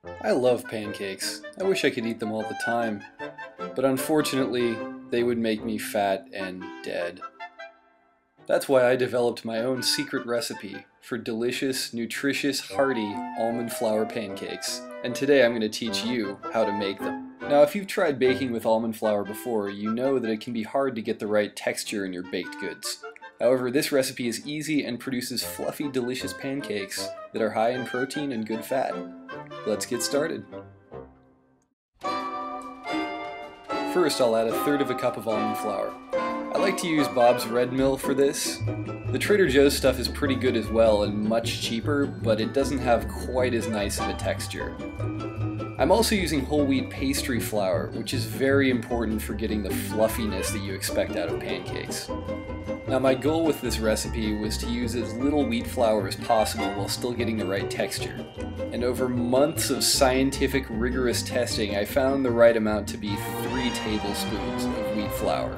I love pancakes. I wish I could eat them all the time, but unfortunately, they would make me fat and dead. That's why I developed my own secret recipe for delicious, nutritious, hearty almond flour pancakes. And today I'm going to teach you how to make them. Now, if you've tried baking with almond flour before, you know that it can be hard to get the right texture in your baked goods. However, this recipe is easy and produces fluffy, delicious pancakes that are high in protein and good fat. Let's get started. First, I'll add 1/3 cup of almond flour. I like to use Bob's Red Mill for this. The Trader Joe's stuff is pretty good as well and much cheaper, but it doesn't have quite as nice of a texture. I'm also using whole wheat pastry flour, which is very important for getting the fluffiness that you expect out of pancakes. Now, my goal with this recipe was to use as little wheat flour as possible while still getting the right texture. And over months of scientific, rigorous testing, I found the right amount to be 3 tablespoons of wheat flour.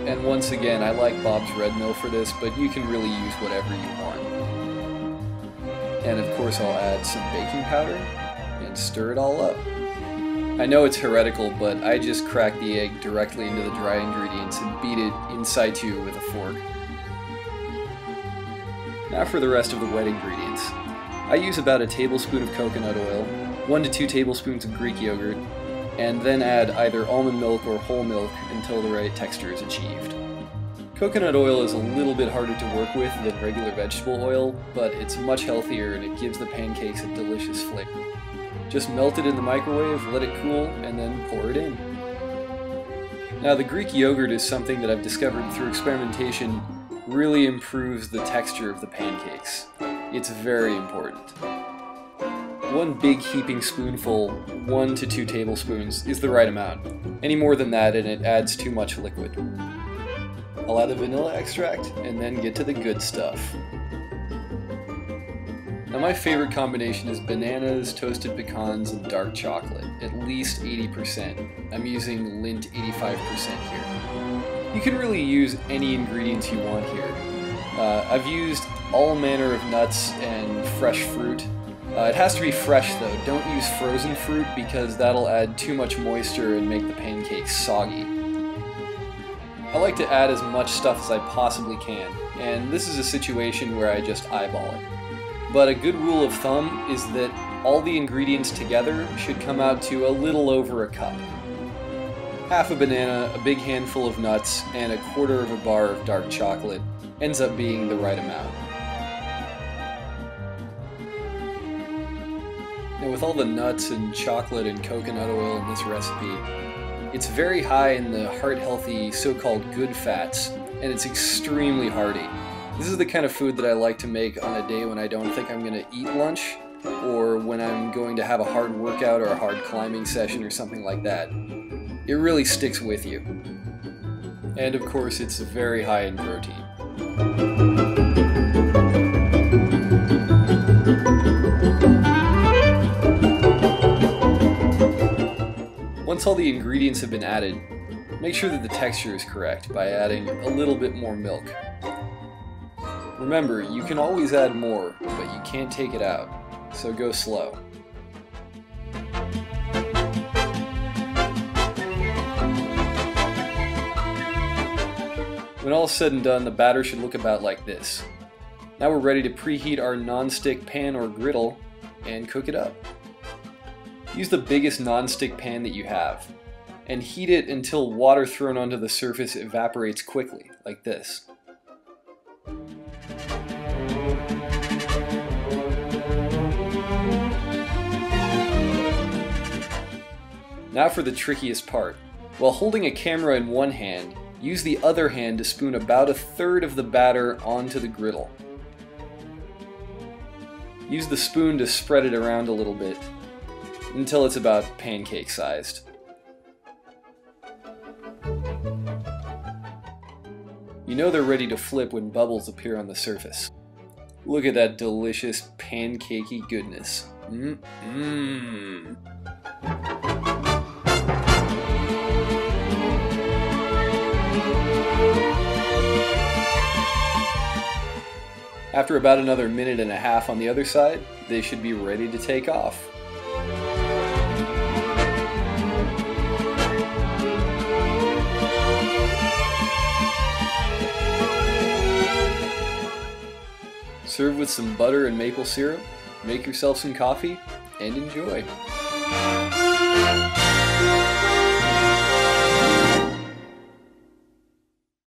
And once again, I like Bob's Red Mill for this, but you can really use whatever you want. And of course, I'll add some baking powder and stir it all up. I know it's heretical, but I just crack the egg directly into the dry ingredients and beat it in situ with a fork. Now for the rest of the wet ingredients. I use about 1 tablespoon of coconut oil, 1 to 2 tablespoons of Greek yogurt, and then add either almond milk or whole milk until the right texture is achieved. Coconut oil is a little bit harder to work with than regular vegetable oil, but it's much healthier and it gives the pancakes a delicious flavor. Just melt it in the microwave, let it cool, and then pour it in. Now, the Greek yogurt is something that I've discovered through experimentation really improves the texture of the pancakes. It's very important. 1 big heaping spoonful, 1 to 2 tablespoons, is the right amount. Any more than that and it adds too much liquid. I'll add the vanilla extract and then get to the good stuff. Now, my favorite combination is bananas, toasted pecans, and dark chocolate, at least 80%. I'm using Lindt 85% here. You can really use any ingredients you want here. I've used all manner of nuts and fresh fruit. It has to be fresh though, don't use frozen fruit because that'll add too much moisture and make the pancakes soggy. I like to add as much stuff as I possibly can, and this is a situation where I just eyeball it. But a good rule of thumb is that all the ingredients together should come out to a little over a cup. Half a banana, a big handful of nuts, and 1/4 bar of dark chocolate ends up being the right amount. Now, with all the nuts and chocolate and coconut oil in this recipe, it's very high in the heart-healthy so-called good fats, and it's extremely hearty. This is the kind of food that I like to make on a day when I don't think I'm going to eat lunch, or when I'm going to have a hard workout or a hard climbing session or something like that. It really sticks with you. And of course, it's very high in protein. Once all the ingredients have been added, make sure that the texture is correct by adding a little bit more milk. Remember, you can always add more, but you can't take it out, so go slow. When all is said and done, the batter should look about like this. Now we're ready to preheat our non-stick pan or griddle and cook it up. Use the biggest non-stick pan that you have, and heat it until water thrown onto the surface evaporates quickly, like this. Now for the trickiest part. While holding a camera in one hand, use the other hand to spoon about 1/3 of the batter onto the griddle. Use the spoon to spread it around a little bit until it's about pancake sized. You know they're ready to flip when bubbles appear on the surface. Look at that delicious pancakey goodness. After about another minute and a half on the other side, they should be ready to take off. Serve with some butter and maple syrup, make yourself some coffee, and enjoy.